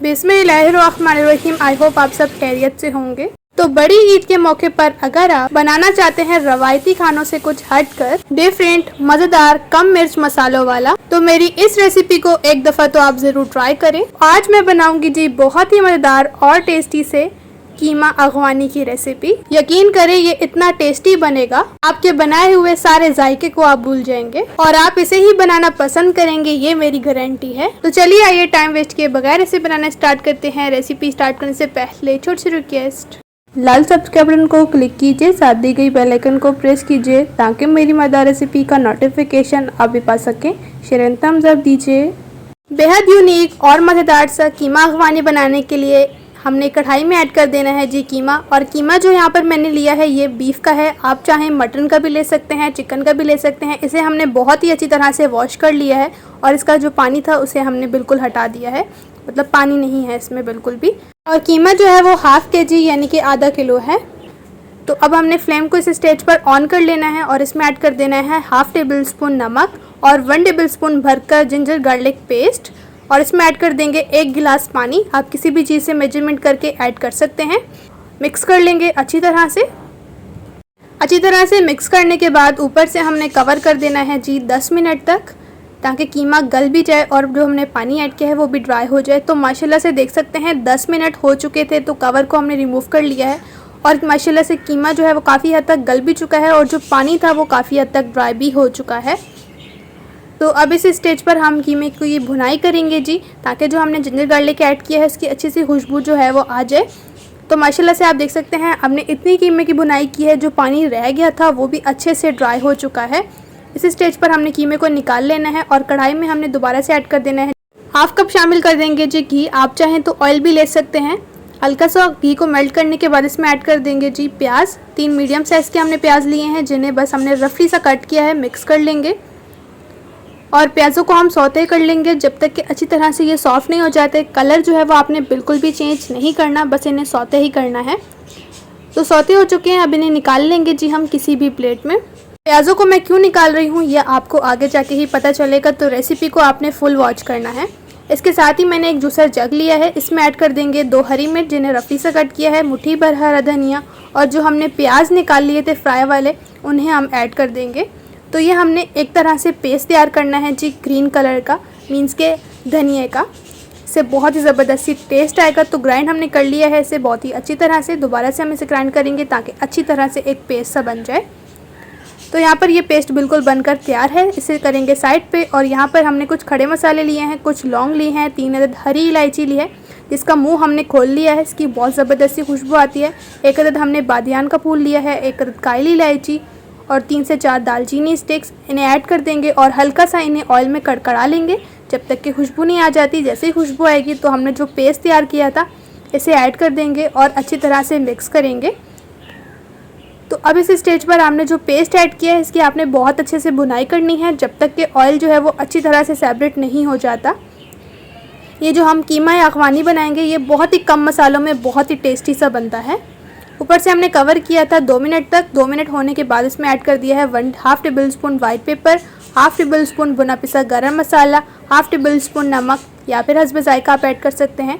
बिस्मिल्लाहिर्रहमानिर्रहीम। I hope आप सब खैरियत से होंगे। तो बड़ी ईद के मौके पर अगर आप बनाना चाहते हैं रवायती खानों से कुछ हटकर डिफरेंट, मजेदार, कम मिर्च मसालों वाला, तो मेरी इस रेसिपी को एक दफा तो आप जरूर ट्राई करें। आज मैं बनाऊंगी जी बहुत ही मजेदार और टेस्टी से कीमा अगवानी की रेसिपी। यकीन करें ये इतना टेस्टी बनेगा, आपके बनाए हुए सारे जायके को आप भूल जाएंगे और आप इसे ही बनाना पसंद करेंगे, ये मेरी गारंटी है। तो चलिए आइए टाइम वेस्ट किए बगैर इसे बनाना स्टार्ट करते हैं। रेसिपी स्टार्ट करने से पहले छोटी सी रिक्वेस्ट, लाल सब्सक्राइब बटन को क्लिक कीजिए, साथ दी गई बेल आइकन को प्रेस कीजिए ताकि मेरी मजेदार रेसिपी का नोटिफिकेशन आप भी पा सकें। शेयर एंड थम्स अप दीजिए। बेहद यूनिक और मजेदार सा कीमा अगवानी बनाने के लिए हमने कढ़ाई में ऐड कर देना है जी कीमा। और कीमा जो यहाँ पर मैंने लिया है ये बीफ का है, आप चाहें मटन का भी ले सकते हैं, चिकन का भी ले सकते हैं। इसे हमने बहुत ही अच्छी तरह से वॉश कर लिया है और इसका जो पानी था उसे हमने बिल्कुल हटा दिया है, मतलब पानी नहीं है इसमें बिल्कुल भी। और कीमा जो है वो ½ kg यानी कि आधा किलो है। तो अब हमने फ्लेम को इस स्टेज पर ऑन कर लेना है और इसमें ऐड कर देना है ½ टेबल स्पून नमक और 1 टेबल स्पून भरकर जिंजर गार्लिक पेस्ट। और इसमें ऐड कर देंगे 1 गिलास पानी। आप किसी भी चीज़ से मेजरमेंट करके ऐड कर सकते हैं। मिक्स कर लेंगे अच्छी तरह से। अच्छी तरह से मिक्स करने के बाद ऊपर से हमने कवर कर देना है जी 10 मिनट तक, ताकि कीमा गल भी जाए और जो हमने पानी ऐड किया है वो भी ड्राई हो जाए। तो माशाल्लाह से देख सकते हैं 10 मिनट हो चुके थे, तो कवर को हमने रिमूव कर लिया है और माशाल्लाह से कीमा जो है वो काफ़ी हद तक गल भी चुका है और जो पानी था वो काफ़ी हद तक ड्राई भी हो चुका है। तो अब इस स्टेज पर हम कीमे की ये भुनाई करेंगे जी, ताकि जो हमने जिंजर गार्लिक ऐड किया है उसकी अच्छी सी खुशबू जो है वो आ जाए। तो माशाल्लाह से आप देख सकते हैं हमने इतनी कीमे की भुनाई की है, जो पानी रह गया था वो भी अच्छे से ड्राई हो चुका है। इस स्टेज पर हमने कीमे को निकाल लेना है और कढ़ाई में हमने दोबारा से ऐड कर देना है ½ कप शामिल कर देंगे जी घी। आप चाहें तो ऑयल भी ले सकते हैं। हल्का सा घी को मेल्ट करने के बाद इसमें ऐड कर देंगे जी प्याज। 3 मीडियम साइज़ के हमने प्याज लिए हैं, जिन्हें बस हमने रफली सा कट किया है। मिक्स कर लेंगे और प्याज़ों को हम सौते कर लेंगे जब तक कि अच्छी तरह से ये सॉफ्ट नहीं हो जाते। कलर जो है वो आपने बिल्कुल भी चेंज नहीं करना, बस इन्हें सौते ही करना है। तो सौते हो चुके हैं, अब इन्हें निकाल लेंगे जी हम किसी भी प्लेट में। प्याज़ों को मैं क्यों निकाल रही हूँ ये आपको आगे जाके ही पता चलेगा, तो रेसिपी को आपने फुल वॉच करना है। इसके साथ ही मैंने एक जूसर जग लिया है, इसमें ऐड कर देंगे 2 हरी मिर्च जिन्हें रफी से कट किया है, मुट्ठी भर हरा धनिया और जो हमने प्याज निकाल लिए थे फ्राई वाले उन्हें हम ऐड कर देंगे। तो ये हमने एक तरह से पेस्ट तैयार करना है जी ग्रीन कलर का, मीन्स के धनिए का। इससे बहुत ही ज़बरदस्ती टेस्ट आएगा। तो ग्राइंड हमने कर लिया है इसे बहुत ही अच्छी तरह से। दोबारा से हम इसे ग्राइंड करेंगे ताकि अच्छी तरह से एक पेस्ट सा बन जाए। तो यहाँ पर ये पेस्ट बिल्कुल बनकर तैयार है, इसे करेंगे साइड पे। और यहाँ पर हमने कुछ खड़े मसाले लिए हैं, कुछ लौंग लिए हैं, 3 अदद हरी इलायची ली है जिसका मुंह हमने खोल लिया है, इसकी बहुत ज़बरदस्ती खुशबू आती है। 1 अदद हमने बादियान का फूल लिया है, 1 अदद काली इलायची और 3 से 4 दालचीनी स्टिक्स। इन्हें ऐड कर देंगे और हल्का सा इन्हें ऑयल में कड़कड़ा लेंगे जब तक कि खुशबू नहीं आ जाती। जैसे ही खुशबू आएगी तो हमने जो पेस्ट तैयार किया था इसे ऐड कर देंगे और अच्छी तरह से मिक्स करेंगे। तो अब इस स्टेज पर हमने जो पेस्ट ऐड किया है इसकी आपने बहुत अच्छे से भुनाई करनी है जब तक कि ऑयल जो है वो अच्छी तरह से सेपरेट नहीं हो जाता। ये जो हम कीमा अगवानी बनाएंगे ये बहुत ही कम मसालों में बहुत ही टेस्टी सा बनता है। ऊपर से हमने कवर किया था 2 मिनट तक। 2 मिनट होने के बाद इसमें ऐड कर दिया है ½ table spoon white paper, ½ table spoon भुना पिसा गरम मसाला, ½ टेबल स्पून नमक या फिर हस्ब जायका आप ऐड कर सकते हैं।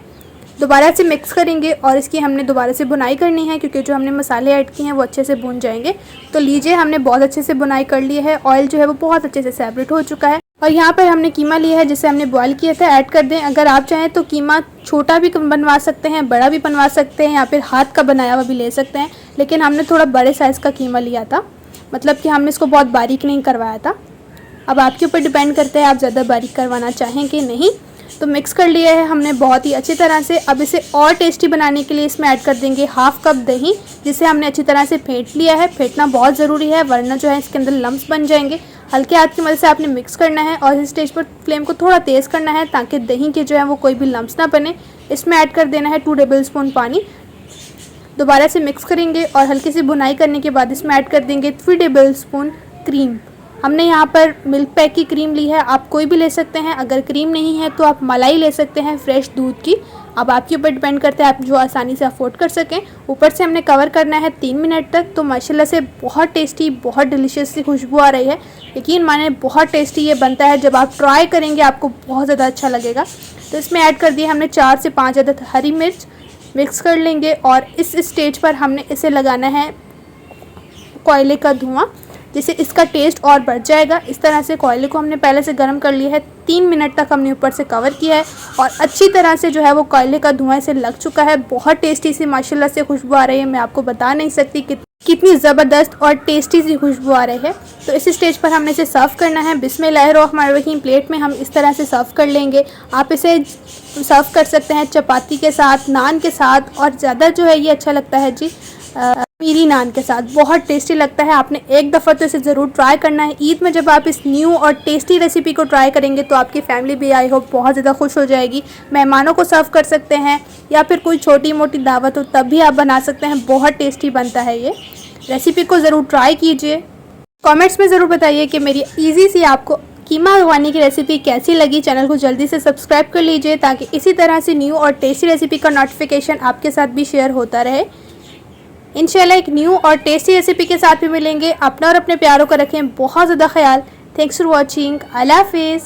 दोबारा से मिक्स करेंगे और इसकी हमने दोबारा से भुनाई करनी है, क्योंकि जो हमने मसाले ऐड किए हैं वो अच्छे से भून जाएंगे। तो लीजिए हमने बहुत अच्छे से भुनाई कर ली है, ऑयल जो है वो बहुत अच्छे से सेपरेट हो चुका है। और यहाँ पर हमने कीमा लिया है जिसे हमने बॉईल किया था, ऐड कर दें। अगर आप चाहें तो कीमा छोटा भी बनवा सकते हैं, बड़ा भी बनवा सकते हैं या फिर हाथ का बनाया हुआ भी ले सकते हैं, लेकिन हमने थोड़ा बड़े साइज़ का कीमा लिया था, मतलब कि हमने इसको बहुत बारीक नहीं करवाया था। अब आपके ऊपर डिपेंड करता है आप ज़्यादा बारीक करवाना चाहें कि नहीं। तो मिक्स कर लिया है हमने बहुत ही अच्छी तरह से। अब इसे और टेस्टी बनाने के लिए इसमें ऐड कर देंगे ½ कप दही, जिसे हमने अच्छी तरह से फेंट लिया है। फेंटना बहुत ज़रूरी है वरना जो है इसके अंदर लम्स बन जाएंगे। हल्के हाथ की मदद से आपने मिक्स करना है और इस स्टेज पर फ्लेम को थोड़ा तेज़ करना है ताकि दही के जो है वो कोई भी लम्स ना बने। इसमें ऐड कर देना है 2 टेबल स्पून पानी। दोबारा से मिक्स करेंगे और हल्की सी भुनाई करने के बाद इसमें ऐड कर देंगे 3 टेबल स्पून क्रीम। हमने यहाँ पर मिल्क पैक की क्रीम ली है, आप कोई भी ले सकते हैं। अगर क्रीम नहीं है तो आप मलाई ले सकते हैं फ्रेश दूध की। अब आपके ऊपर डिपेंड करता है आप जो आसानी से अफोर्ड कर सकें। ऊपर से हमने कवर करना है 3 मिनट तक। तो माशाल्लाह से बहुत टेस्टी, बहुत डिलीशियस सी खुशबू आ रही है। यकीन माने बहुत टेस्टी ये बनता है, जब आप ट्राई करेंगे आपको बहुत ज़्यादा अच्छा लगेगा। तो तो इसमें ऐड कर दिए हमने 4 से 5 अदद हरी मिर्च। मिक्स कर लेंगे और इस स्टेज पर हमने इसे लगाना है कोयले का धुआं, जिससे इसका टेस्ट और बढ़ जाएगा। इस तरह से कोयले को हमने पहले से गर्म कर लिया है। 3 मिनट तक हमने ऊपर से कवर किया है और अच्छी तरह से जो है वो कोयले का धुआं इसे लग चुका है। बहुत टेस्टी सी माशाल्लाह से खुशबू आ रही है, मैं आपको बता नहीं सकती कितनी ज़बरदस्त और टेस्टी सी खुशबू आ रही है। तो इस स्टेज पर हमने इसे सर्व करना है। बिस्मिल्लाहिर्रहमानिर्रहीम। प्लेट में हम इस तरह से सर्व कर लेंगे। आप इसे सर्व कर सकते हैं चपाती के साथ, नान के साथ, और ज़्यादा जो है ये अच्छा लगता है जी मीरी नान के साथ। बहुत टेस्टी लगता है। आपने एक दफ़ा तो इसे ज़रूर ट्राई करना है। ईद में जब आप इस न्यू और टेस्टी रेसिपी को ट्राई करेंगे तो आपकी फैमिली भी आई होप बहुत ज़्यादा खुश हो जाएगी। मेहमानों को सर्व कर सकते हैं या फिर कोई छोटी मोटी दावत हो तब भी आप बना सकते हैं। बहुत टेस्टी बनता है ये। रेसिपी को ज़रूर ट्राई कीजिए। कमेंट्स में ज़रूर बताइए कि मेरी ईजी सी आपको कीमा अफगानी की रेसिपी कैसी लगी। चैनल को जल्दी से सब्सक्राइब कर लीजिए ताकि इसी तरह से न्यू और टेस्टी रेसिपी का नोटिफिकेशन आपके साथ भी शेयर होता रहे। इंशाल्लाह एक न्यू और टेस्टी रेसिपी के साथ भी मिलेंगे। अपना और अपने प्यारों का रखें बहुत ज़्यादा ख्याल। Thanks for watching. अल्लाह हाफिज़।